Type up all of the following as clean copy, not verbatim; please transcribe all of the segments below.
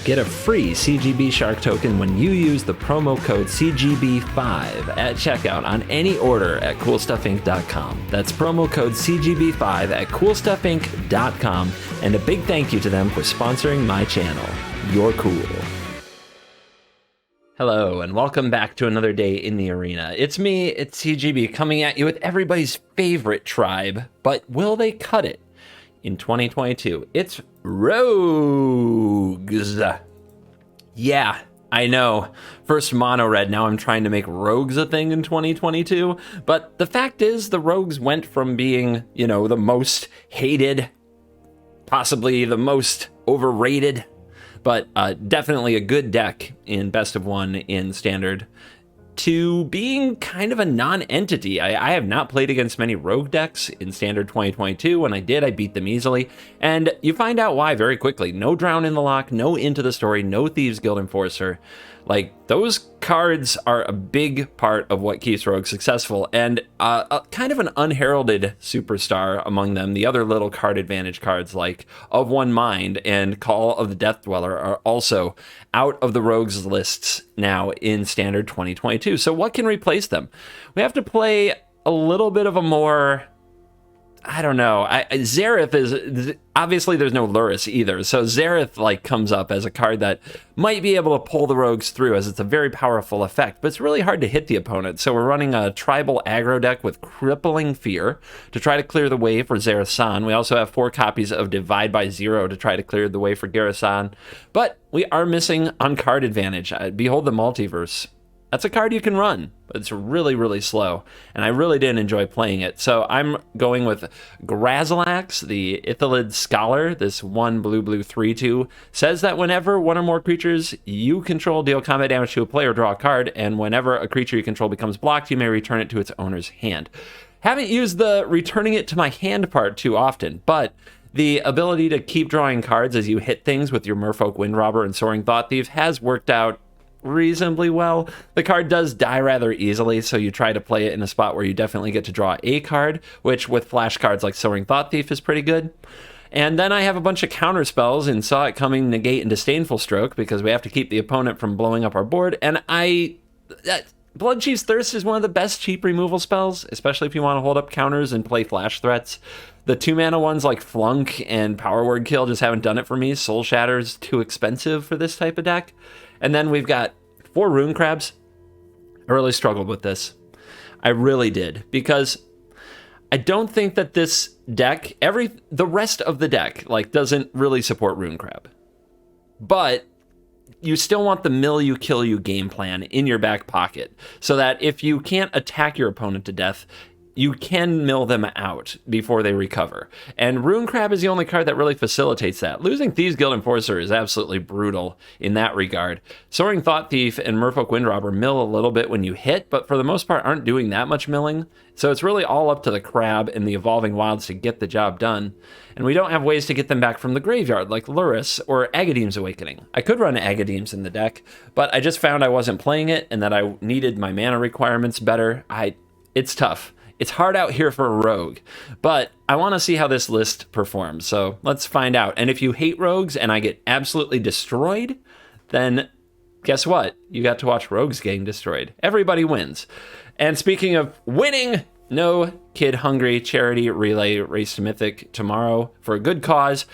Get a free CGB Shark token when you use the promo code CGB5 at checkout on any order at CoolStuffInc.com. That's promo code CGB5 at CoolStuffInc.com. And a big thank you to them for sponsoring my channel. You're cool. Hello, and welcome back to another day in the arena. It's me, it's CGB, coming at you with everybody's favorite tribe, but will they cut it in 2022? It's rogues. Yeah, I know. First mono red, now I'm trying to make rogues a thing in 2022, but the fact is the rogues went from being, the most hated, possibly the most overrated, but definitely a good deck in best of one in standard, to being kind of a non-entity. I have not played against many rogue decks in standard 2022. When I did, I beat them easily, and you find out why very quickly. No Drown in the Lock, no Into the Story, no Thieves Guild Enforcer. Like, those cards are a big part of what keeps rogues successful, and kind of an unheralded superstar among them. The other little card advantage cards like Of One Mind and Call of the Death Dweller are also out of the rogues lists now in standard 2022. So what can replace them? We have to play a little bit of a more, I don't know. Zareth is, obviously there's no Luris either, so Zareth comes up as a card that might be able to pull the rogues through, as it's a very powerful effect, but it's really hard to hit the opponent. So we're running a tribal aggro deck with Crippling Fear to try to clear the way for Zareth-san. We also have 4 copies of Divide by Zero to try to clear the way for Garrison, but we are missing on card advantage. Behold the Multiverse. That's a card you can run, but it's really, really slow, and I really didn't enjoy playing it. So I'm going with Grazilax, the Ithilid Scholar. This 1 blue 3/2 says that whenever one or more creatures you control deal combat damage to a player, draw a card, and whenever a creature you control becomes blocked, you may return it to its owner's hand. Haven't used the returning it to my hand part too often, but the ability to keep drawing cards as you hit things with your Merfolk Windrobber and Soaring Thought Thief has worked out reasonably well. The card does die rather easily, so you try to play it in a spot where you definitely get to draw a card, which with flash cards like Soaring Thought Thief is pretty good. And then I have a bunch of counter spells in Saw It Coming, Negate, and Disdainful Stroke, because we have to keep the opponent from blowing up our board, and Bloodchief's Thirst is one of the best cheap removal spells, especially if you want to hold up counters and play flash threats. The 2-mana ones like Flunk and Power Word Kill just haven't done it for me. Soul Shatter's too expensive for this type of deck. And then we've got 4 Rune Crabs. I really struggled with this. I really did, because I don't think that this deck, the rest of the deck, doesn't really support Rune Crab. But you still want the mill you, kill you game plan in your back pocket, so that if you can't attack your opponent to death, you can mill them out before they recover. And Rune Crab is the only card that really facilitates that. Losing Thieves Guild Enforcer is absolutely brutal in that regard. Soaring Thought Thief and Merfolk Windrobber mill a little bit when you hit, but for the most part aren't doing that much milling. So it's really all up to the Crab and the Evolving Wilds to get the job done. And we don't have ways to get them back from the graveyard, like Luris or Agadeem's Awakening. I could run Agadeem's in the deck, but I just found I wasn't playing it and that I needed my mana requirements better. It's tough. It's hard out here for a rogue, but I want to see how this list performs, so let's find out. And if you hate rogues and I get absolutely destroyed, then guess what? You got to watch rogues getting destroyed. Everybody wins. And speaking of winning, no Kid Hungry charity relay race to Mythic tomorrow for a good cause.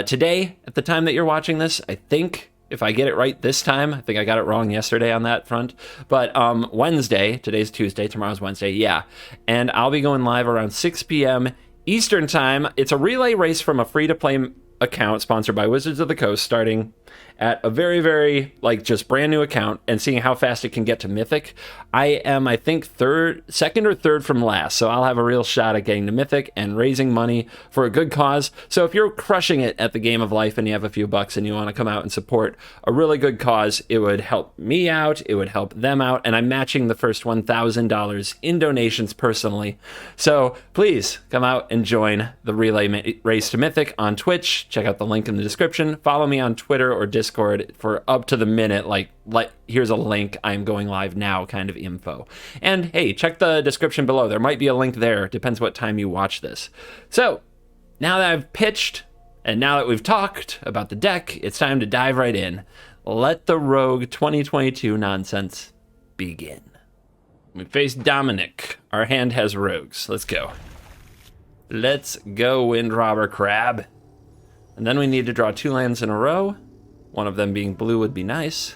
Today, at the time that you're watching this, I think, if I get it right this time, I think I got it wrong yesterday on that front, but Wednesday, today's Tuesday, tomorrow's Wednesday, yeah, and I'll be going live around 6 p.m. Eastern time. It's a relay race from a free-to-play account sponsored by Wizards of the Coast, starting at a very, very, just brand new account and seeing how fast it can get to Mythic. I am, I think, second or third from last, so I'll have a real shot at getting to Mythic and raising money for a good cause. So if you're crushing it at the game of life and you have a few bucks and you want to come out and support a really good cause, it would help me out, it would help them out, and I'm matching the first $1,000 in donations personally. So please come out and join the relay race to Mythic on Twitch. Check out the link in the description. Follow me on Twitter or Discord for up to the minute, here's a link, I'm going live now kind of info. And hey, check the description below. There might be a link there. Depends what time you watch this. So now that I've pitched and now that we've talked about the deck, it's time to dive right in. let the Rogue 2022 nonsense begin. We face Dominic. Our hand has rogues. Let's go. Let's go, Wind Robber Crab. And then we need to draw 2 lands in a row. One of them being blue would be nice.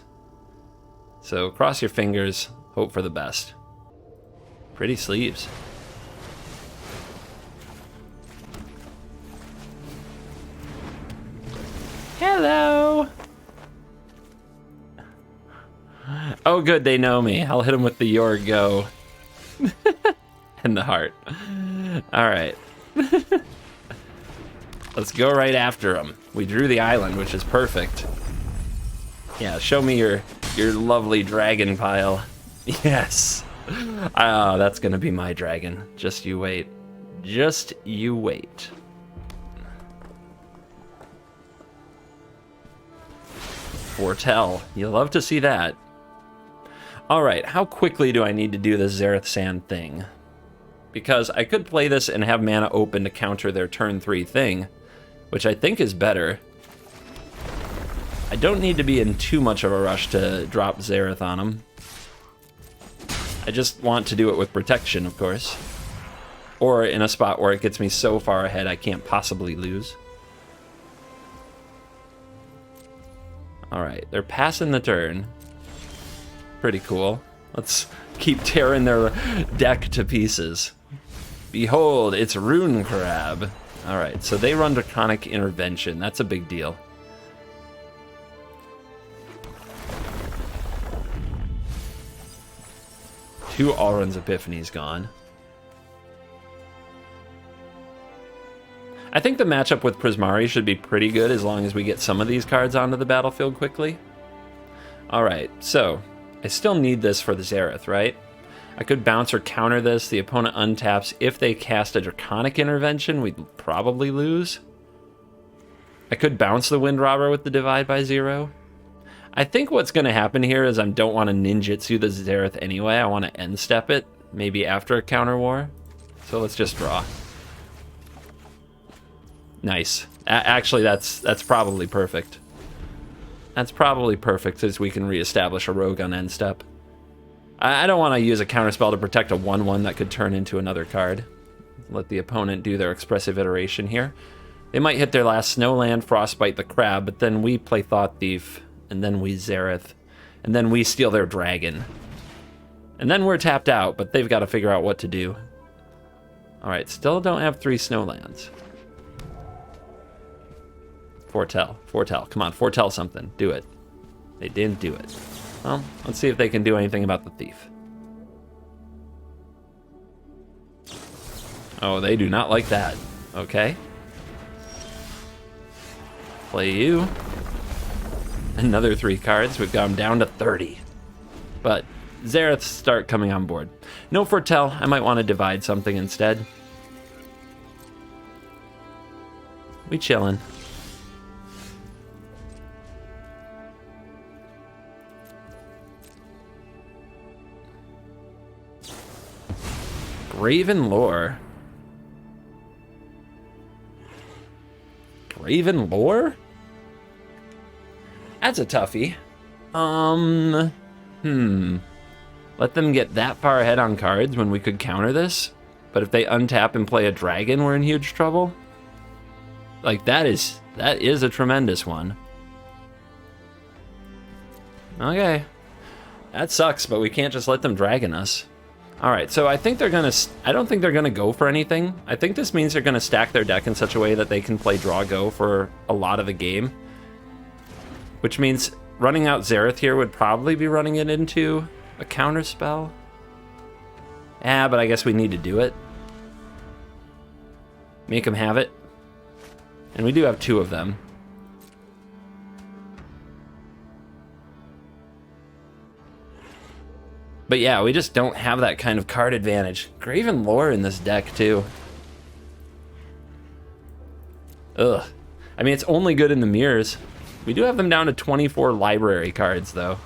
So cross your fingers, hope for the best. Pretty sleeves. Hello. Oh, good, they know me. I'll hit them with the your go. And the heart. All right. Let's go right after them. We drew the island, which is perfect. Yeah, show me your lovely dragon pile. Yes. Oh, that's gonna be my dragon. Just you wait. Just you wait. Foretell. You love to see that. All right, how quickly do I need to do the Zareth Sand thing? Because I could play this and have mana open to counter their turn 3 thing, which I think is better. I don't need to be in too much of a rush to drop Zareth on them. I just want to do it with protection, of course. Or in a spot where it gets me so far ahead I can't possibly lose. Alright, they're passing the turn. Pretty cool. Let's keep tearing their deck to pieces. Behold, it's Rune Crab. Alright, so they run Draconic Intervention. That's a big deal. Two Alrund's Epiphany's gone. I think the matchup with Prismari should be pretty good as long as we get some of these cards onto the battlefield quickly. Alright, so I still need this for the Zareth, right? I could bounce or counter this. The opponent untaps. If they cast a Draconic Intervention, we'd probably lose. I could bounce the Wind Robber with the Divide by 0. I think what's going to happen here is I don't want to ninjutsu the Zareth anyway. I want to end step it, maybe after a counter war. So let's just draw. Nice. Actually, that's probably perfect. That's probably perfect, as we can reestablish a rogue on end step. I don't want to use a counterspell to protect a 1/1 that could turn into another card. Let the opponent do their expressive iteration here. They might hit their last Snowland, Frostbite the Crab, but then we play Thought Thief, and then we Zareth, and then we steal their dragon. And then we're tapped out, but they've got to figure out what to do. Alright, still don't have 3 Snowlands. Foretell. Foretell. Come on, foretell something. Do it. They didn't do it. Well, let's see if they can do anything about the thief. Oh, they do not like that. Okay. Play you. Another 3 cards. We've got them down to 30. But Zareths start coming on board. No foretell. I might want to divide something instead. We chillin'. Graven Lore. Graven Lore? That's a toughie. Let them get that far ahead on cards when we could counter this? But if they untap and play a dragon, we're in huge trouble? Like, that is a tremendous one. Okay. That sucks, but we can't just let them dragon us. Alright, so I think they're gonna... I don't think they're gonna go for anything. I think this means they're gonna stack their deck in such a way that they can play draw-go for a lot of the game. Which means running out Zareth here would probably be running it into a counter spell. Yeah, but I guess we need to do it. Make them have it. And we do have 2 of them. But yeah, we just don't have that kind of card advantage. Graven Lore in this deck, too. Ugh. I mean, it's only good in the mirrors. We do have them down to 24 library cards, though.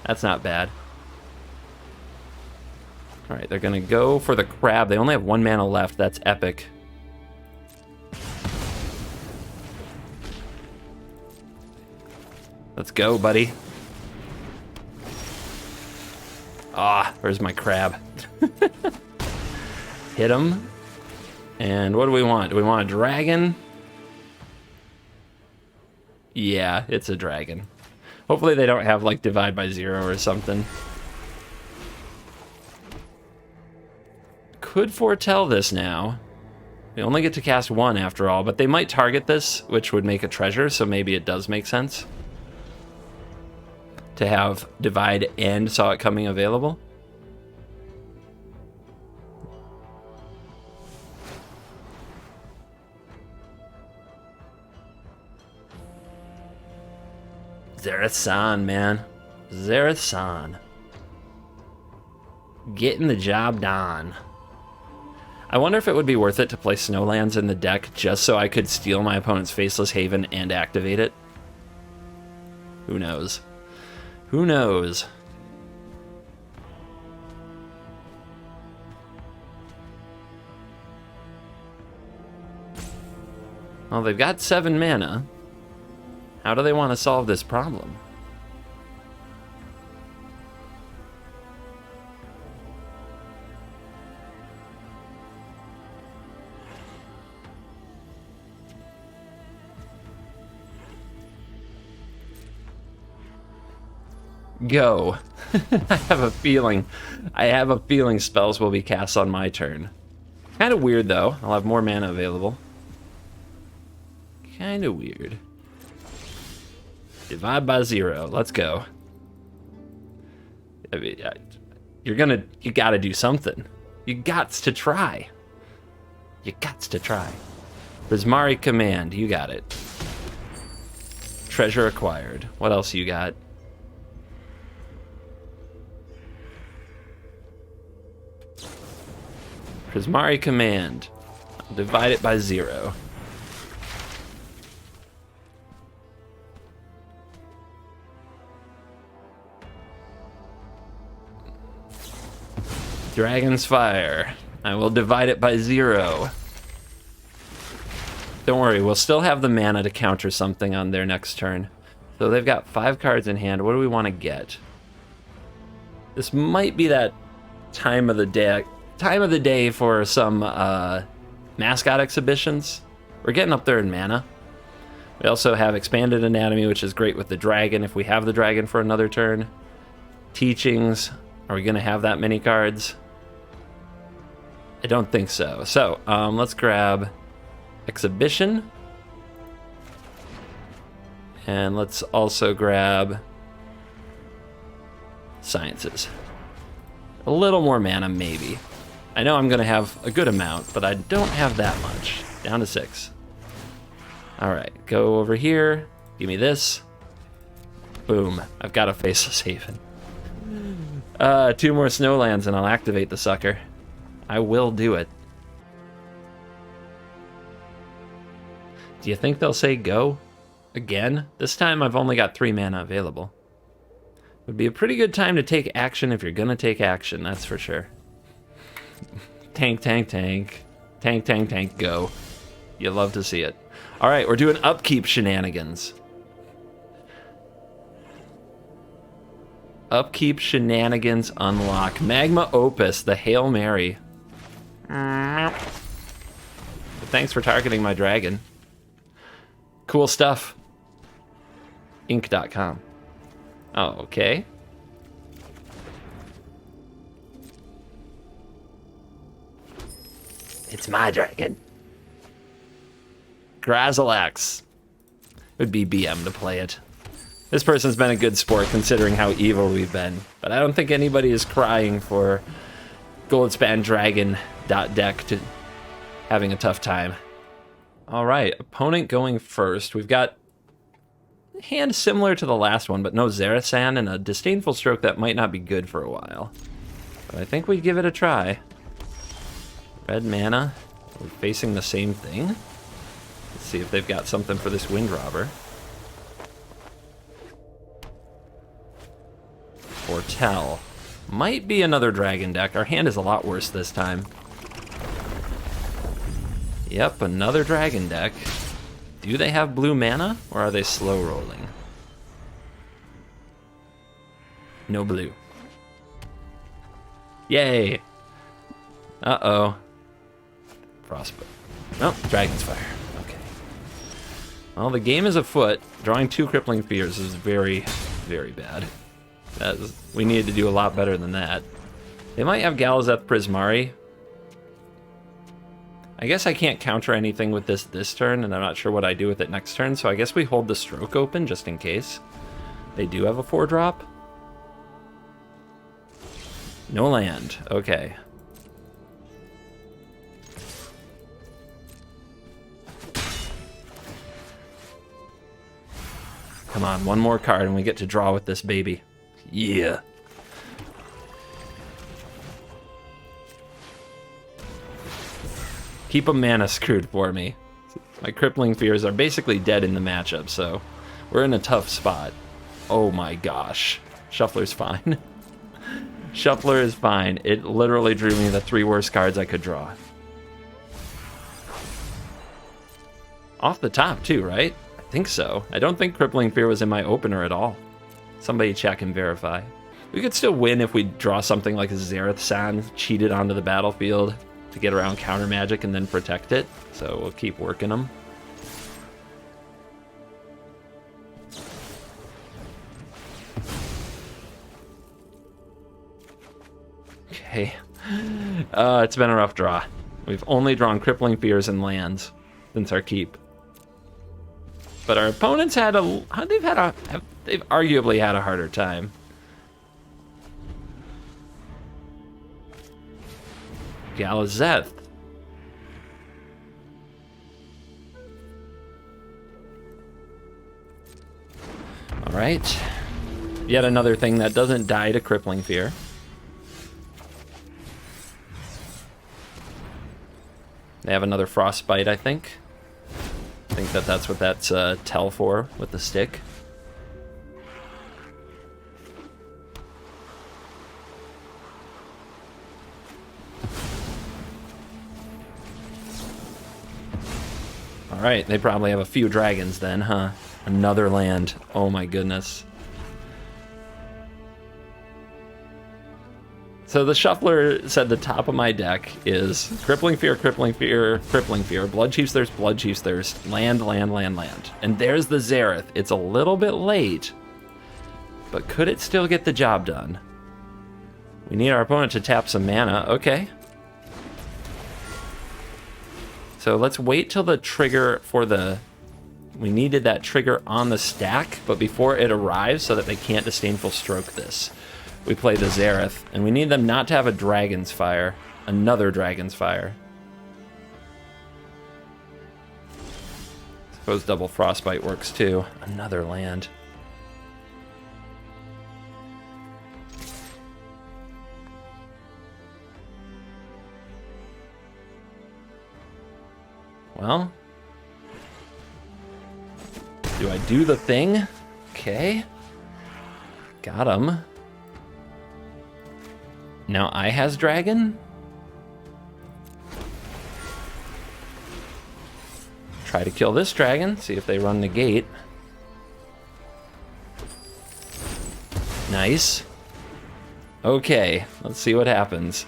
That's not bad. Alright, they're going to go for the crab. They only have 1 mana left. That's epic. Let's go, buddy. Ah, where's my crab? Hit him. And what do we want? Do we want a dragon? Yeah, it's a dragon. Hopefully they don't have, like, divide by 0 or something. Could foretell this now. We only get to cast 1 after all, but they might target this, which would make a treasure, so maybe it does make sense to have divide and saw it coming available. Zerasan, man. Zerasan. Getting the job done. I wonder if it would be worth it to play Snowlands in the deck just so I could steal my opponent's Faceless Haven and activate it. Who knows? Who knows? Well, they've got 7 mana. How do they want to solve this problem? Go. I have a feeling spells will be cast on my turn. Kind of weird, though. I'll have more mana available. Kind of weird. Divide by 0. Let's go. I mean, you gotta do something. You gots to try. You gots to try. Prismari Command. You got it. Treasure acquired. What else you got? Prismari Command. I'll divide it by 0. Dragon's Fire. I will divide it by 0. Don't worry, we'll still have the mana to counter something on their next turn. So they've got 5 cards in hand. What do we want to get? This might be that time of the day for some mascot exhibitions. We're getting up there in mana. We also have Expanded Anatomy, which is great with the dragon if we have the dragon for another turn. Teachings. Are we going to have that many cards? I don't think so. So, let's grab Exhibition. And let's also grab Sciences. A little more mana, maybe. I know I'm going to have a good amount, but I don't have that much. Down to 6. Alright, go over here. Give me this. Boom. I've got a Faceless Haven. 2 more Snowlands and I'll activate the sucker. I will do it. Do you think they'll say go? Again? This time I've only got 3 mana available. Would be a pretty good time to take action if you're gonna take action, that's for sure. Tank, tank, tank. Tank, tank, tank, go. You love to see it. Alright, we're doing upkeep shenanigans. Upkeep shenanigans unlock. Magma Opus, the Hail Mary. But thanks for targeting my dragon. Cool stuff. Inc.com. Oh, okay. It's my dragon. Grazilax. It would be BM to play it. This person's been a good sport considering how evil we've been, but I don't think anybody is crying for Goldspan Dragon deck to having a tough time. All right, opponent going first. We've got a hand similar to the last one, but no Zerasan and a Disdainful Stroke that might not be good for a while. But I think we give it a try. Red mana. We're facing the same thing. Let's see if they've got something for this Wind Robber. Foretell. Might be another dragon deck. Our hand is a lot worse this time. Yep, another dragon deck. Do they have blue mana, or are they slow rolling? No blue. Yay. Uh-oh. Frostbite. Oh, Dragon's Fire. Okay. Well, the game is afoot. Drawing 2 Crippling Fears is very, very bad. We needed to do a lot better than that. They might have Galazeth Prismari. I guess I can't counter anything with this turn, and I'm not sure what I do with it next turn, so I guess we hold the Stroke open just in case. They do have a 4-drop. No land. Okay. Come on, one more card and we get to draw with this baby. Yeah. Keep a mana screwed for me. My Crippling Fears are basically dead in the matchup, so we're in a tough spot. Oh my gosh. Shuffler's fine. Shuffler is fine. It literally drew me the 3 worst cards I could draw. Off the top too, right? I think so. I don't think Crippling Fear was in my opener at all. Somebody check and verify. We could still win if we draw something like a Zareth San cheated onto the battlefield to get around counter magic and then protect it. So we'll keep working them. Okay. It's been a rough draw. We've only drawn Crippling Fears and lands since our keep. But our opponents they've arguably had a harder time. Galazeth. All right. Yet another thing that doesn't die to Crippling Fear. They have another Frostbite, I think. I think that's what that's tell for with the stick. All right, they probably have a few dragons then, huh? Another land. Oh my goodness. So the Shuffler said the top of my deck is Crippling Fear, Crippling Fear, Crippling Fear, Blood Chief's Thirst, Blood Chief's Thirst, land, land, land, land. And there's the Zareth. It's a little bit late, but could it still get the job done? We need our opponent to tap some mana. Okay. So let's wait till the trigger for the... We needed that trigger on the stack, but before it arrives so that they can't Disdainful Stroke this. We play the Zareth, and we need them not to have a Dragon's Fire. Another Dragon's Fire. Suppose double Frostbite works too. Another land. Well. Do I do the thing? Okay. Got him. Now I has dragon? Try to kill this dragon, see if they run negate. Nice. Okay, let's see what happens.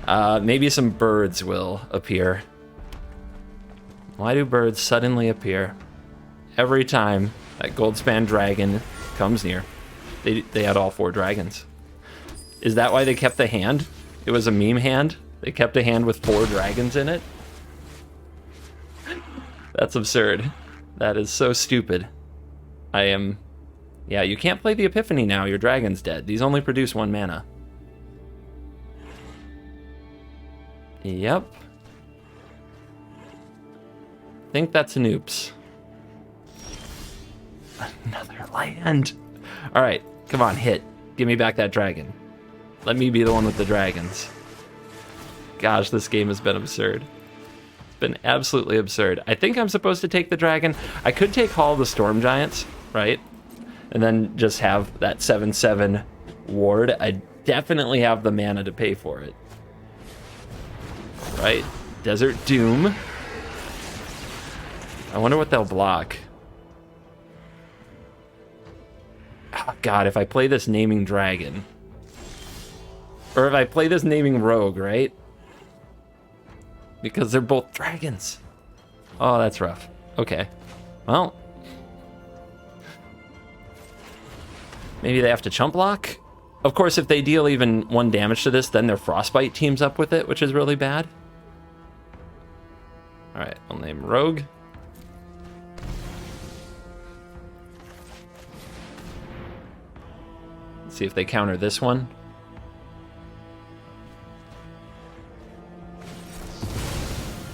Maybe some birds will appear. Why do birds suddenly appear? Every time that Goldspan dragon comes near. They had all 4 dragons. Is that why they kept the hand? It was a meme hand? They kept a hand with 4 dragons in it? That's absurd. That is so stupid. Yeah, you can't play the Epiphany now. Your dragon's dead. These only produce 1 mana. Yep. Think that's an oops. Another land. All right, come on, hit. Give me back that dragon. Let me be the one with the dragons. Gosh, this game has been absurd. It's been absolutely absurd. I think I'm supposed to take the dragon. I could take Hall of the Storm Giants, right? And then just have that 7/7 ward. I definitely have the mana to pay for it. Right, Desert Doom. I wonder what they'll block. God, if I play this naming dragon. Or if I play this naming rogue, right? Because they're both dragons. Oh, that's rough. Okay. Well. Maybe they have to chump block? Of course, if they deal even 1 damage to this, then their Frostbite teams up with it, which is really bad. Alright, I'll name Rogue. Let's see if they counter this one.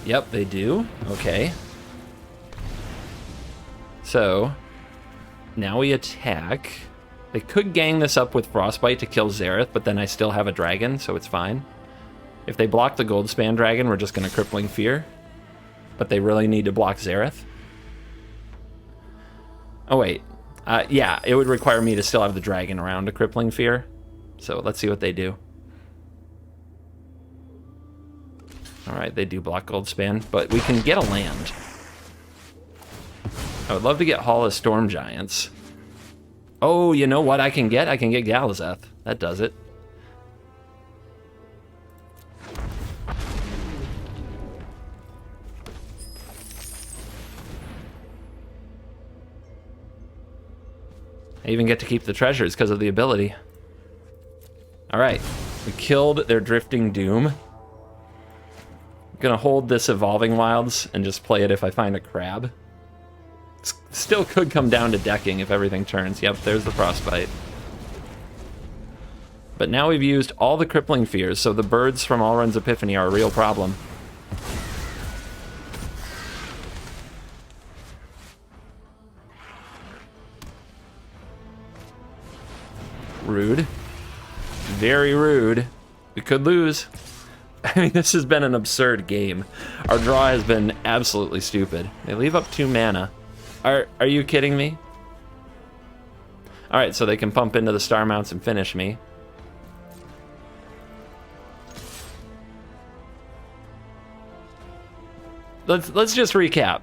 Yep, they do. Okay. So, now we attack. They could gang this up with Frostbite to kill Xerath, but then I still have a dragon, so it's fine. If they block the Goldspan Dragon, we're just going to Crippling Fear. But they really need to block Xerath. Oh, wait. Yeah, it would require me to still have the dragon around to Crippling Fear. So let's see what they do. Alright, they do block Goldspan, but we can get a land. I would love to get Hall of Storm Giants. Oh, you know what I can get? I can get Galazeth. That does it. I even get to keep the treasures because of the ability. Alright, we killed their Drifting Doom. I'm gonna hold this Evolving Wilds and just play it if I find a crab. Still could come down to decking if everything turns. Yep, there's the Frostbite. But now we've used all the Crippling Fears, so the birds from Alrund's Epiphany are a real problem. Rude. Very rude. We could lose. I mean, this has been an absurd game. Our draw has been absolutely stupid. They leave up 2 mana. Are you kidding me? Alright, so they can pump into the Star Mounts and finish me. Let's just recap.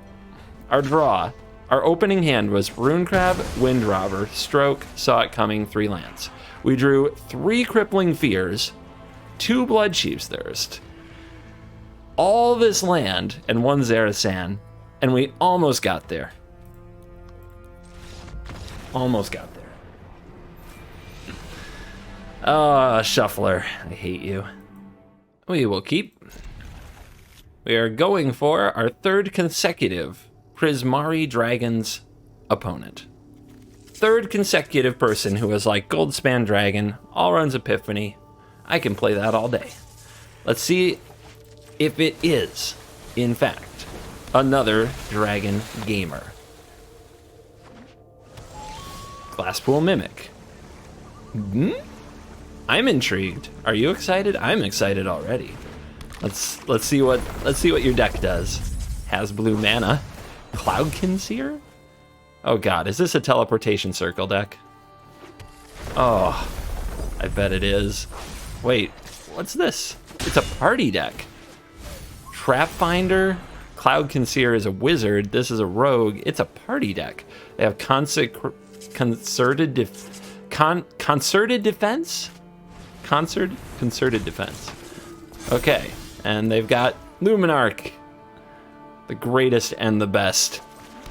Our draw. Our opening hand was Rune Crab, Wind Robber, Stroke, Saw It Coming, 3 lands. We drew 3 Crippling Fears, 2 Bloodchief's Thirst, all this land, and 1 Zerasan, and we almost got there. Almost got there. Oh, Shuffler, I hate you. We will keep. We are going for our 3rd consecutive Prismari Dragon's opponent. 3rd consecutive person who was like Goldspan Dragon, Alrund's Epiphany. I can play that all day. Let's see if it is, in fact, another Dragon gamer. Glasspool Mimic. I'm intrigued. Are you excited? I'm excited already. Let's see what your deck does. Has blue mana. Cloudkin Seer? Oh god, is this a teleportation circle deck? Oh, I bet it is. Wait, what's this? It's a party deck. Trap Finder? Cloudkin Seer is a wizard. This is a rogue. It's a party deck. They have concerted defense? Concerted defense. Okay, and they've got Luminarch. The greatest and the best.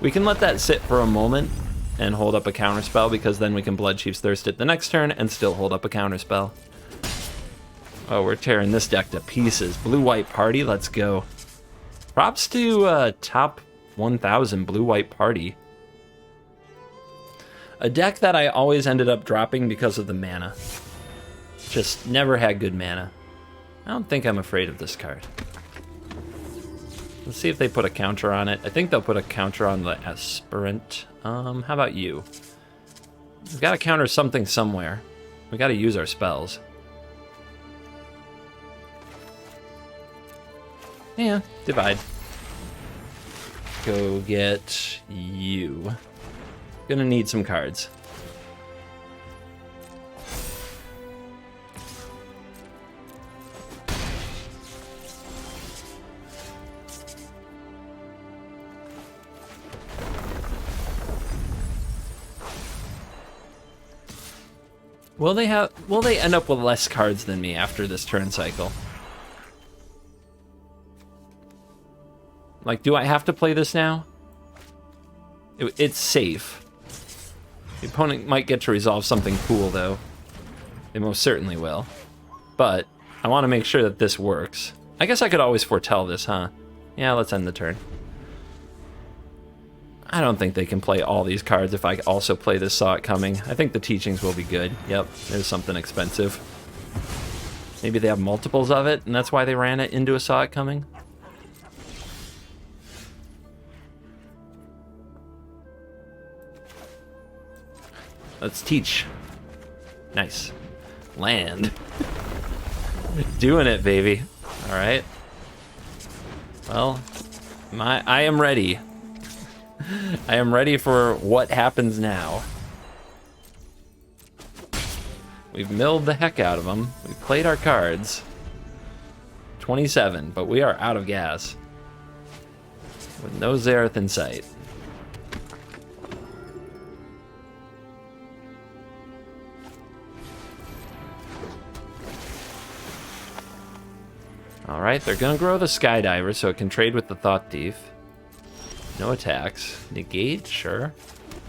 We can let that sit for a moment and hold up a counterspell, because then we can Bloodchief's Thirst it the next turn and still hold up a counterspell. Oh, we're tearing this deck to pieces. Blue-white party, let's go. Props to top 1000 blue-white party. A deck that I always ended up dropping because of the mana. Just never had good mana. I don't think I'm afraid of this card. Let's see if they put a counter on it. I think they'll put a counter on the Aspirant. How about you? We've got to counter something somewhere. We got to use our spells. Yeah, divide. Go get you. Gonna need some cards. Will they end up with less cards than me after this turn cycle? Like, do I have to play this now? It's safe. The opponent might get to resolve something cool, though. They most certainly will. But I want to make sure that this works. I guess I could always foretell this, huh? Yeah, let's end the turn. I don't think they can play all these cards if I also play this Saw It Coming. I think the teachings will be good. Yep, there's something expensive. Maybe they have multiples of it, and that's why they ran it into a Saw It Coming. Let's teach. Nice. Land. Doing it, baby. All right. Well, I am ready. I am ready for what happens now. We've milled the heck out of them. We've played our cards. 27, but we are out of gas. With no Zareth in sight. Alright, they're gonna grow the Skydiver so it can trade with the Thought Thief. No attacks. Negate, sure.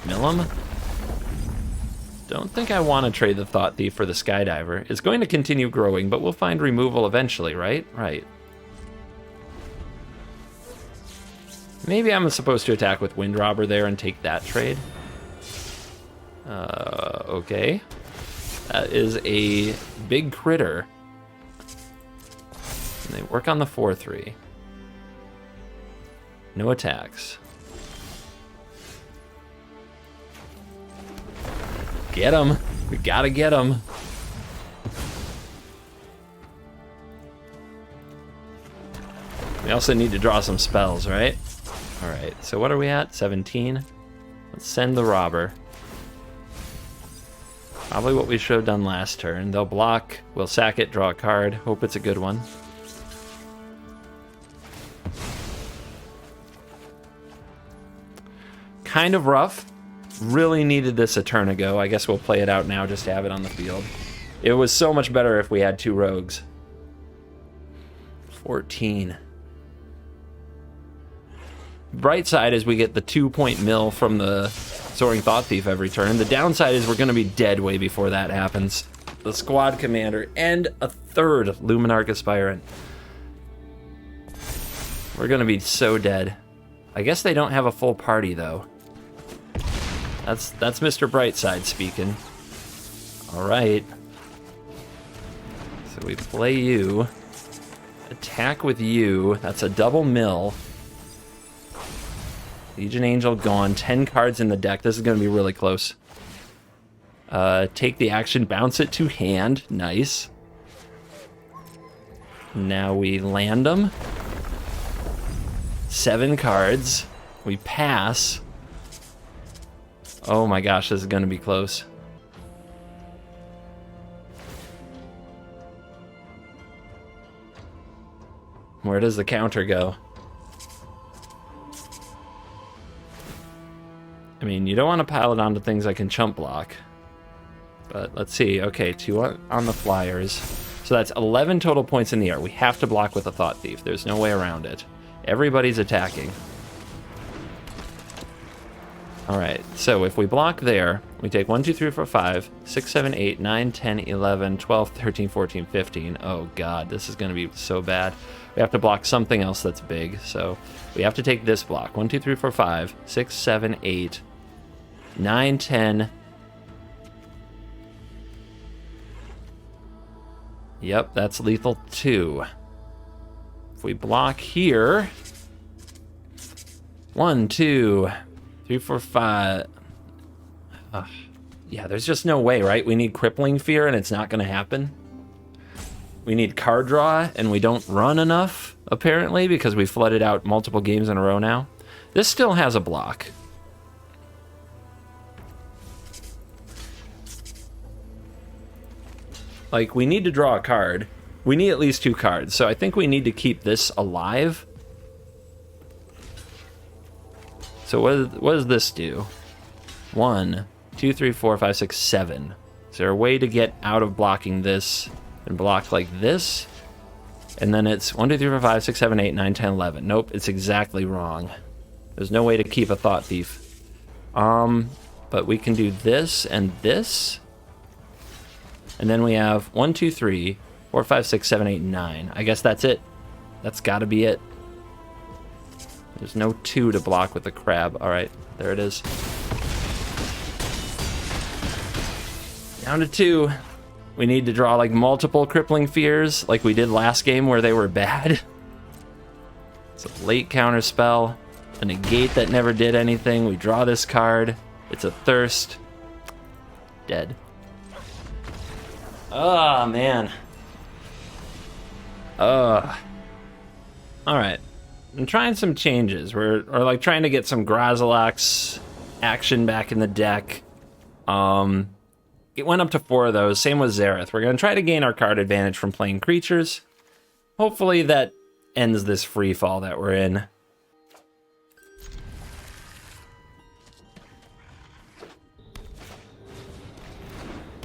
Mill him. Don't think I want to trade the Thought Thief for the Skydiver. It's going to continue growing, but we'll find removal eventually, right? Right. Maybe I'm supposed to attack with Windrobber there and take that trade. Okay. That is a big critter. And they work on the 4/3. No attacks. Get him. We gotta get him. We also need to draw some spells, right? Alright, so what are we at? 17? Let's send the robber. Probably what we should have done last turn. They'll block, we'll sack it, draw a card. Hope it's a good one. Kind of rough. Really needed this a turn ago. I guess we'll play it out now just to have it on the field. It was so much better if we had 2 rogues. 14. Bright side is we get the 2-point mill from the Soaring Thought Thief every turn. The downside is we're going to be dead way before that happens. The squad commander and a 3rd Luminarch Aspirant. We're going to be so dead. I guess they don't have a full party though. That's Mr. Brightside speaking. All right. So we play you. Attack with you. That's a double mill. Legion Angel gone. 10 cards in the deck. This is going to be really close. Take the action. Bounce it to hand. Nice. Now we land them. 7 cards. We pass. Oh my gosh, this is going to be close. Where does the counter go? I mean, you don't want to pile it onto things I can chump block. But let's see. Okay, 2 on the flyers. So that's 11 total points in the air. We have to block with a Thought Thief. There's no way around it. Everybody's attacking. Alright, so if we block there, we take 1, 2, 3, 4, 5, 6, 7, 8, 9, 10, 11, 12, 13, 14, 15. Oh god, this is going to be so bad. We have to block something else that's big, so we have to take this block. 1, 2, 3, 4, 5, 6, 7, 8, 9, 10. Yep, that's lethal 2. If we block here... 1, 2... 3, 4, 5. Yeah, there's just no way, right? We need Crippling Fear, and it's not going to happen. We need card draw, and we don't run enough, apparently, because we flooded out multiple games in a row now. This still has a block. Like, we need to draw a card. We need at least 2 cards, so I think we need to keep this alive. So what does this do? 1, 2, 3, 4, 5, 6, 7. Is there a way to get out of blocking this and block like this? And then it's 1, 2, 3, 4, 5, 6, 7, 8, 9, 10, 11. Nope, it's exactly wrong. There's no way to keep a Thought Thief. But we can do this and this. And then we have 1, 2, 3, 4, 5, 6, 7, 8, 9. I guess that's it. That's gotta be it. There's no 2 to block with the crab. All right, there it is. Down to 2. We need to draw like multiple Crippling Fears like we did last game where they were bad. It's a late counter spell. A negate that never did anything. We draw this card. It's a Thirst. Dead. Oh, man. All right. I'm trying some changes. We're like trying to get some Grazilax action back in the deck. It went up to 4 of those. Same with Zareth. We're going to try to gain our card advantage from playing creatures. Hopefully that ends this free fall that we're in.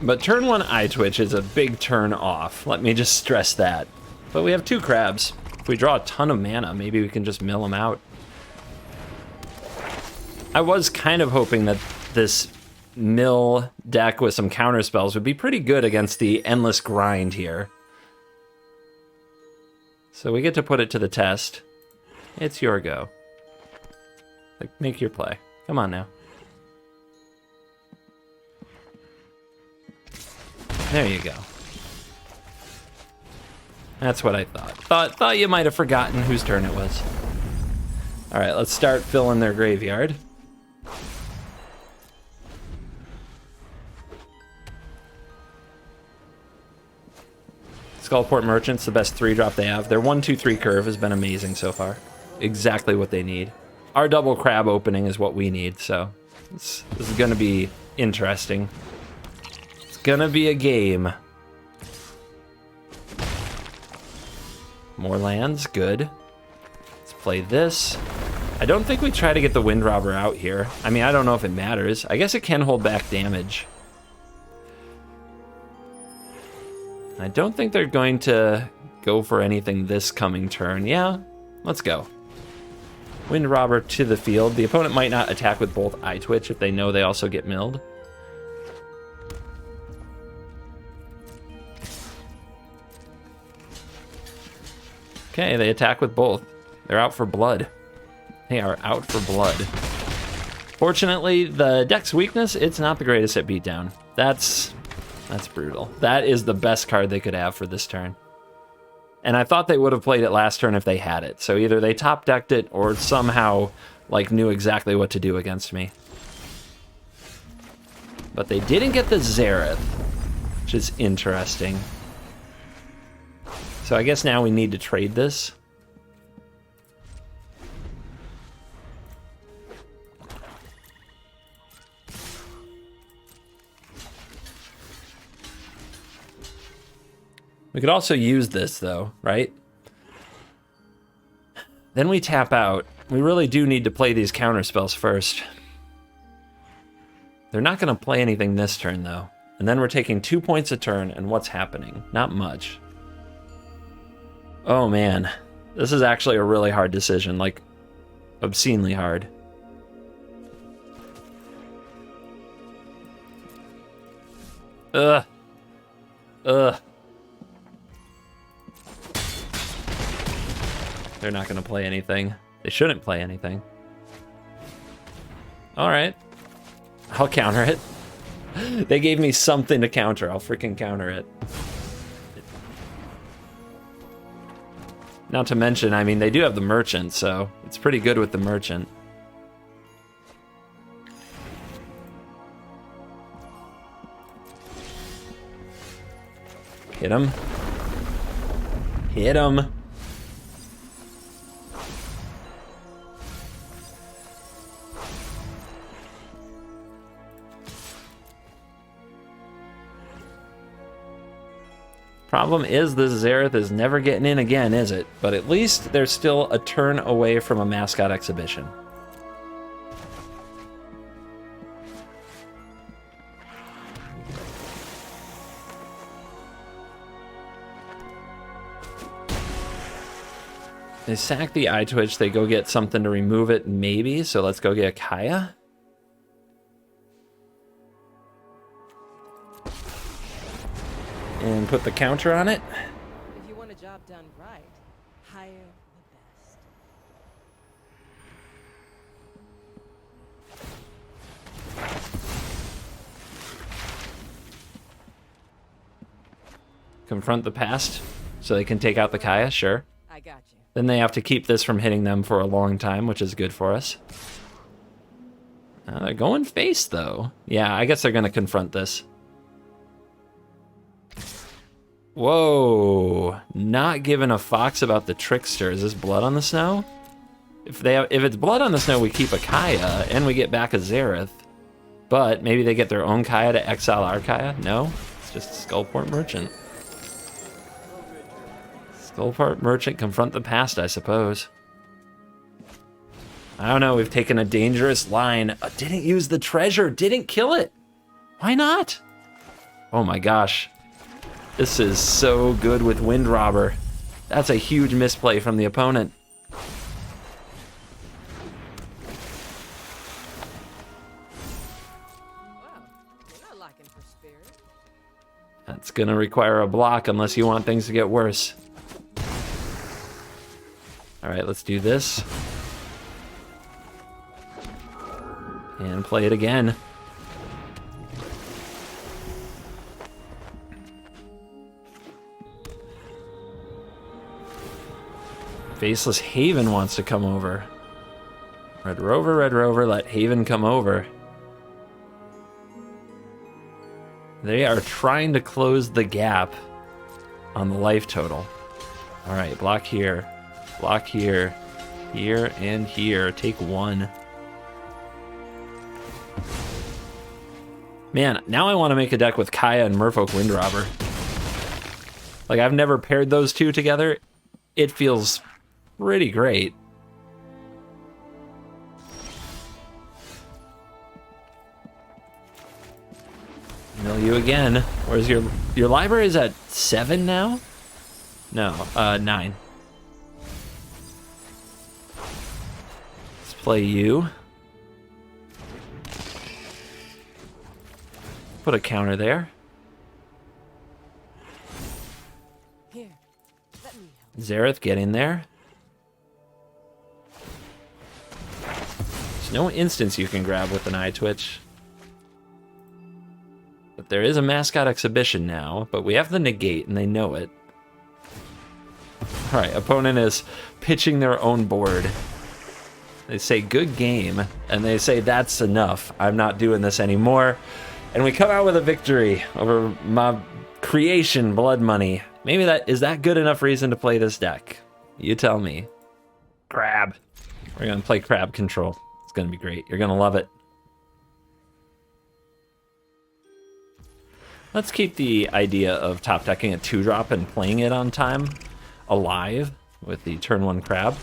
But turn 1 Eye Twitch is a big turn off. Let me just stress that. But we have 2 crabs. If we draw a ton of mana, maybe we can just mill them out. I was kind of hoping that this mill deck with some counter spells would be pretty good against the endless grind here. So we get to put it to the test. It's your go. Like, make your play. Come on now. There you go. That's what I thought. Thought you might have forgotten whose turn it was. All right, let's start filling their graveyard. Skullport Merchant's the best 3-drop they have. Their 1, 2, 3 curve has been amazing so far. Exactly what they need. Our double crab opening is what we need, so this is going to be interesting. It's going to be a game. More lands, good. Let's play this. I don't think we try to get the Wind Robber out here. I mean, I don't know if it matters. I guess it can hold back damage. I don't think they're going to go for anything this coming turn. Yeah, let's go. Wind Robber to the field. The opponent might not attack with both Eye Twitch if they know they also get milled. Okay, they attack with both. They're out for blood. They are out for blood. Fortunately, the deck's weakness, it's not the greatest at beatdown. That's brutal. That is the best card they could have for this turn. And I thought they would have played it last turn if they had it. So either they top decked it or somehow like knew exactly what to do against me. But they didn't get the Zareth, which is interesting. So I guess now we need to trade this. We could also use this, though, right? Then we tap out. We really do need to play these counter spells first. They're not going to play anything this turn, though. And then we're taking 2 points a turn, and what's happening? Not much. Oh, man. This is actually a really hard decision, like, obscenely hard. Ugh. They're not going to play anything. They shouldn't play anything. All right. I'll counter it. They gave me something to counter. I'll freaking counter it. Not to mention, I mean, they do have the Merchant, so it's pretty good with the Merchant. Hit him. Hit him. Problem is, this Zareth is never getting in again, is it? But at least they're still a turn away from a mascot exhibition. They sack the Eye Twitch, they go get something to remove it, maybe. So let's go get Kaya. And put the counter on it. If you want a job done right, hire the best. Confront the past so they can take out the Kaya, sure. I got you. Then they have to keep this from hitting them for a long time, which is good for us. They're going face, though. Yeah, I guess they're going to confront this. Whoa, not giving a fox about the trickster. Is this blood on the snow? If it's blood on the snow, we keep a Kaya, and we get back a Zareth. But maybe they get their own Kaya to exile our Kaya? No, it's just Skullport Merchant. Skullport Merchant, confront the past, I suppose. I don't know, we've taken a dangerous line. Didn't use the treasure, didn't kill it. Why not? Oh my gosh. This is so good with Wind Robber. That's a huge misplay from the opponent. Well, you're not lacking for spirit. That's gonna require a block unless you want things to get worse. All right, let's do this. And play it again. Faceless Haven wants to come over. Red Rover, let Haven come over. They are trying to close the gap on the life total. All right, block here, here, and here. Take one. Man, now I want to make a deck with Kaya and Merfolk Wind Robber. Like, I've never paired those two together. It feels pretty great. Mill you again. Where's your library? Is at 7 now? No, 9. Let's play you. Put a counter there. Here, let me help. Zareth, get in there. There's no instance you can grab with an Eye Twitch. But there is a mascot exhibition now, but we have the negate and they know it. All right, opponent is pitching their own board. They say, good game, and they say, that's enough. I'm not doing this anymore. And we come out with a victory over my creation, Blood Money. Maybe is that good enough reason to play this deck? You tell me. Crab. We're gonna play Crab Control. It's gonna be great. You're gonna love it. Let's keep the idea of top decking a 2-drop and playing it on time alive with the turn 1 Crab.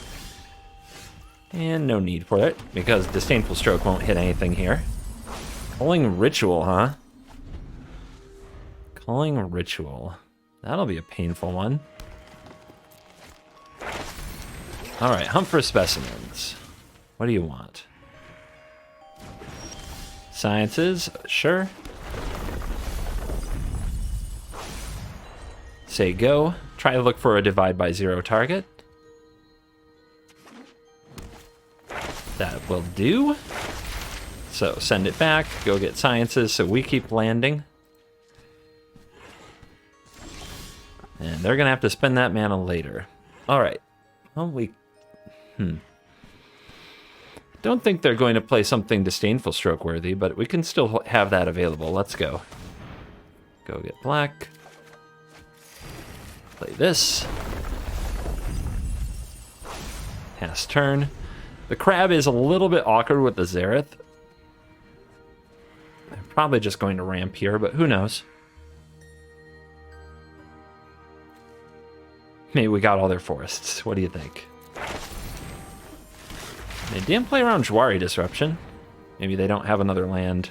And no need for it, because Disdainful Stroke won't hit anything here. Culling Ritual, huh? Culling Ritual. That'll be a painful one. Alright, hunt for specimens. What do you want? Sciences, sure. Say go. Try to look for a divide by 0 target. That will do. So send it back, go get sciences, so we keep landing. And they're gonna have to spend that mana later. All right, well don't think they're going to play something Disdainful Stroke worthy, but we can still have that available. Let's go. Go get black. Play this. Pass turn. The Crab is a little bit awkward with the Zareth. They're probably just going to ramp here, but who knows? Maybe we got all their forests. What do you think? They didn't play around Jwari Disruption. Maybe they don't have another land.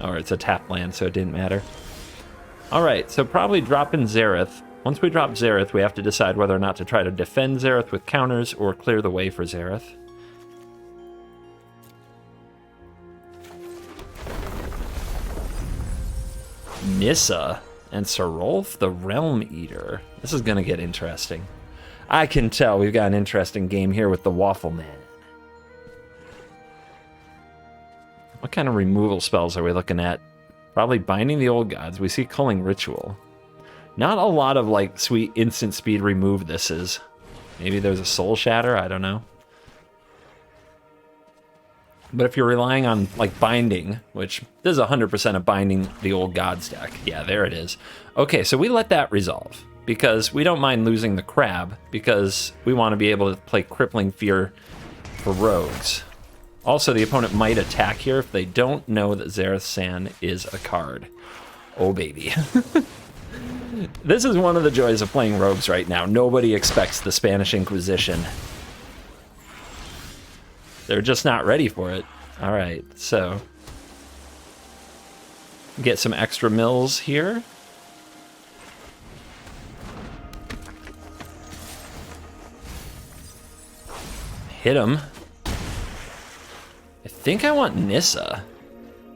Or it's a tap land, so it didn't matter. Alright, so probably drop in Zareth. Once we drop Zareth, we have to decide whether or not to try to defend Zareth with counters or clear the way for Zareth. Nissa and Serolf, the Realm Eater. This is going to get interesting. I can tell we've got an interesting game here with the Waffle Man. What kind of removal spells are we looking at? Probably Binding the Old Gods. We see Culling Ritual. Not a lot of, like, sweet instant speed remove this is. Maybe there's a Soul Shatter, I don't know. But if you're relying on, like, Binding, which this is 100% of Binding the Old Gods deck. Yeah, there it is. Okay, so we let that resolve, because we don't mind losing the Crab, because we want to be able to play Crippling Fear for rogues. Also, the opponent might attack here if they don't know that Zareth San is a card. Oh, baby. This is one of the joys of playing rogues right now. Nobody expects the Spanish Inquisition. They're just not ready for it. All right, so get some extra mills here. Hit him. I think I want Nissa.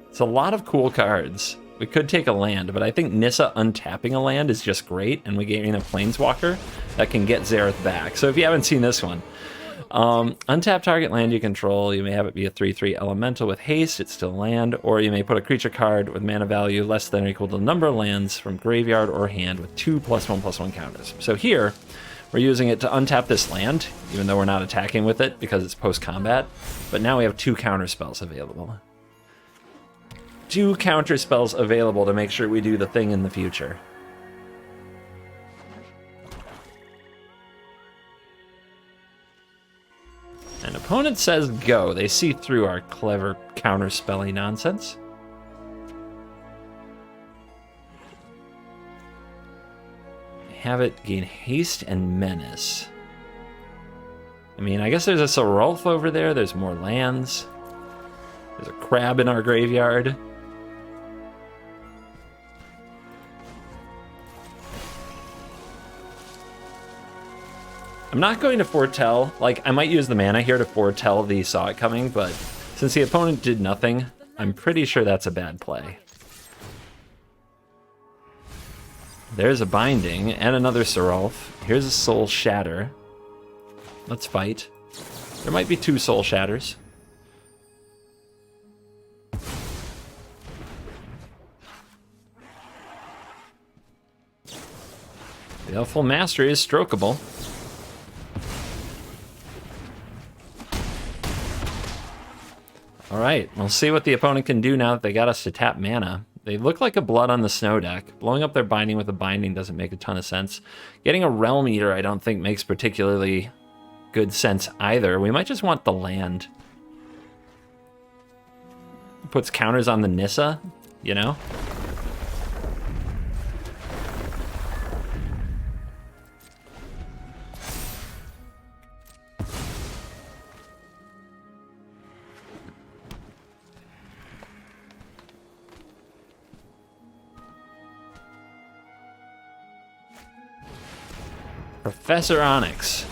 It's a lot of cool cards. We could take a land, but I think Nissa untapping a land is just great, and we gain a Planeswalker that can get Zareth back. So if you haven't seen this one, untap target land you control. You may have it be a 3/3 elemental with haste. It's still land, or you may put a creature card with mana value less than or equal to the number of lands from graveyard or hand with 2 +1/+1 counters. So here, we're using it to untap this land, even though we're not attacking with it because it's post-combat. But now we have 2 counter spells available. 2 counter spells available to make sure we do the thing in the future. An opponent says go. They see through our clever counter-spelling nonsense. Have it gain haste and menace. I mean, I guess there's a Serolf over there. There's more lands. There's a crab in our graveyard. I'm not going to foretell, like, I might use the mana here to foretell the saw it coming, but since the opponent did nothing, I'm pretty sure that's a bad play. There's a Binding and another Serolf. Here's a Soul Shatter. Let's fight. There might be 2 Soul Shatters. Baleful Mastery is strokeable. Alright, we'll see what the opponent can do now that they got us to tap mana. They look like a Blood on the Snow deck. Blowing up their Binding with a Binding doesn't make a ton of sense. Getting a Realm Eater I don't think makes particularly good sense either. We might just want the land. Puts counters on the Nissa, you know? Professor Onyx.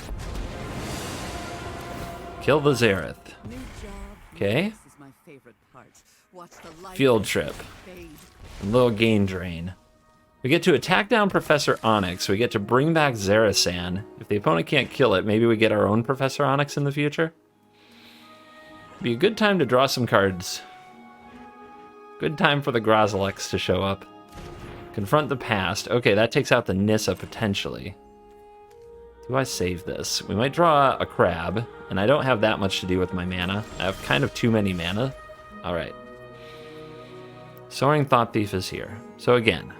Kill the Zareth. Okay. Field trip. A little gain drain. We get to attack down Professor Onyx. We get to bring back Zareth San. If the opponent can't kill it, maybe we get our own Professor Onyx in the future. Be a good time to draw some cards. Good time for the Grozalex to show up. Confront the past. Okay, that takes out the Nissa potentially. Do I save this? We might draw a crab, and I don't have that much to do with my mana. I have kind of too many mana. Alright. Soaring Thought Thief is here. So again,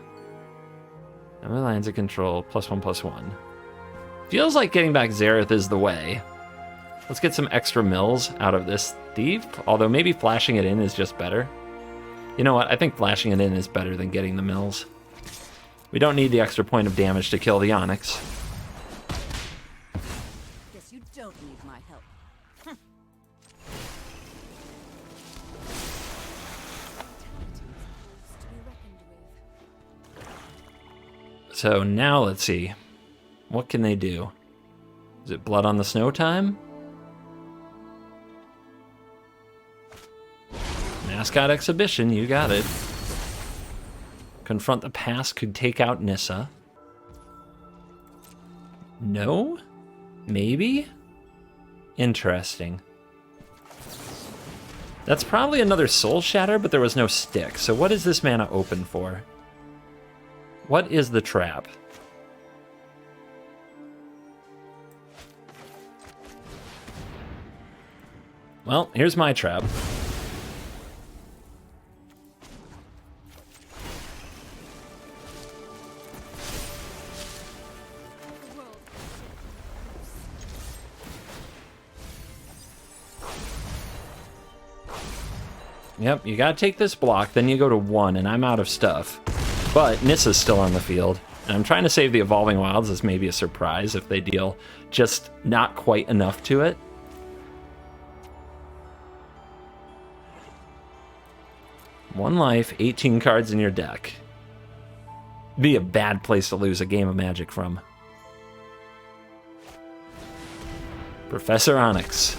number of lands of control, +1/+1. Feels like getting back Zareth is the way. Let's get some extra mills out of this thief, although maybe flashing it in is just better. You know what? I think flashing it in is better than getting the mills. We don't need the extra point of damage to kill the Onyx. So now let's see. What can they do? Is it Blood on the Snow time? Mascot exhibition, you got it. Confront the past could take out Nissa. No? Maybe? Interesting. That's probably another Soul Shatter, but there was no stick. So what is this mana open for? What is the trap? Well, here's my trap. Yep, you gotta take this block, then you go to 1, and I'm out of stuff. But Nissa's still on the field, and I'm trying to save the Evolving Wilds as maybe a surprise if they deal just not quite enough to it. One life, 18 cards in your deck. Be a bad place to lose a game of Magic from. Professor Onyx.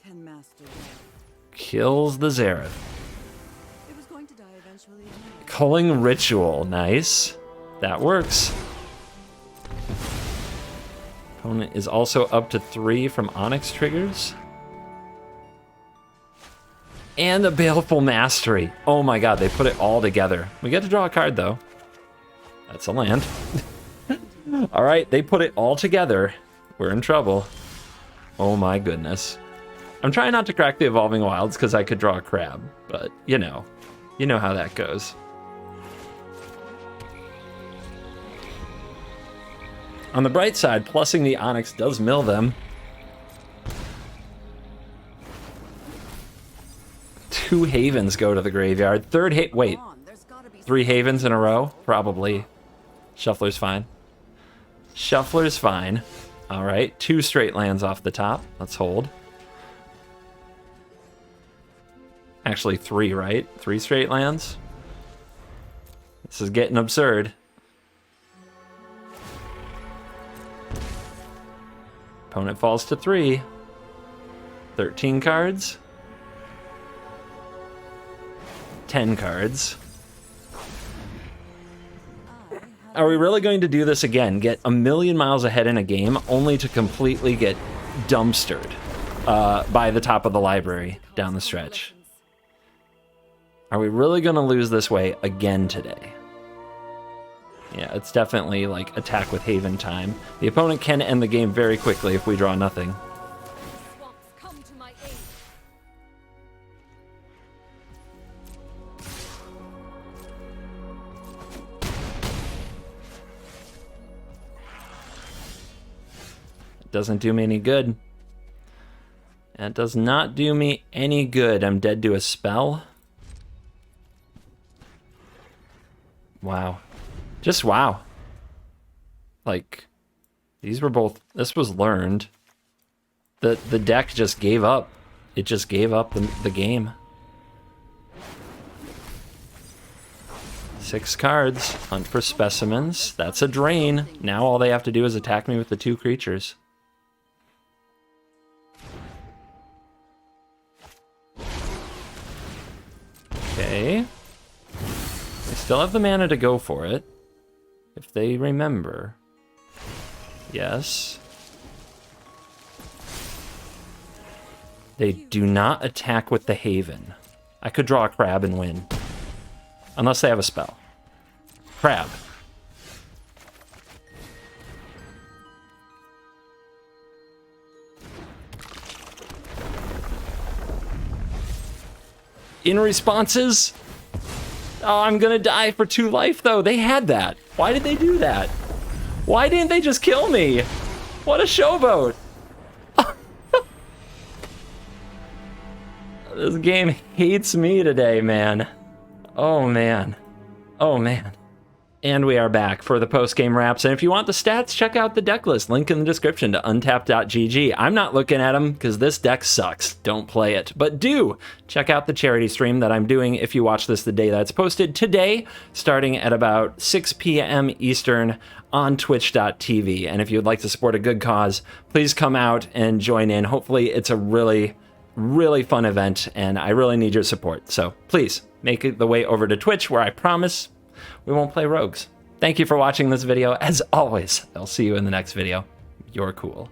Can master kills the Xerath. it was going to die eventually anyway. Culling Ritual, nice. That works. Opponent is also up to 3 from Onyx triggers. And the Baleful Mastery. Oh my god, they put it all together. We get to draw a card though. That's a land. Alright, they put it all together. We're in trouble. Oh my goodness. I'm trying not to crack the Evolving Wilds because I could draw a crab, but you know how that goes. On the bright side, plussing the Onyx does mill them. 2 Havens go to the graveyard. Wait, 3 Havens in a row? Probably. Shuffler's fine. Shuffler's fine. All right, 2 straight lands off the top. Let's hold. Actually 3, right? 3 straight lands. This is getting absurd. Opponent falls to 3. 13 cards. 10 cards. Are we really going to do this again? Get a million miles ahead in a game only to completely get dumpstered by the top of the library down the stretch? Are we really going to lose this way again today? Yeah, it's definitely like attack with Haven time. The opponent can end the game very quickly if we draw nothing. It doesn't do me any good. That does not do me any good. I'm dead to a spell. Wow. Just wow. Like, these were both... This was learned. The deck just gave up. It just gave up the game. 6 cards. Hunt for specimens. That's a drain. Now all they have to do is attack me with the 2 creatures. Okay. They still have the mana to go for it. If they remember. Yes. They do not attack with the Haven. I could draw a crab and win. Unless they have a spell. Crab. In responses? Oh, I'm gonna die for 2 life, though. They had that. Why did they do that? Why didn't they just kill me? What a showboat. This game hates me today, man. Oh, man. Oh, man. And we are back for the post-game wraps. And if you want the stats, check out the deck list. Link in the description to untapped.gg. I'm not looking at them because this deck sucks. Don't play it. But do check out the charity stream that I'm doing if you watch this the day that's posted today, starting at about 6 p.m. Eastern on twitch.tv. And if you would like to support a good cause, please come out and join in. Hopefully it's a really fun event, and I really need your support. So please make it the way over to Twitch, where I promise we won't play rogues. Thank you for watching this video. As always, I'll see you in the next video. You're cool.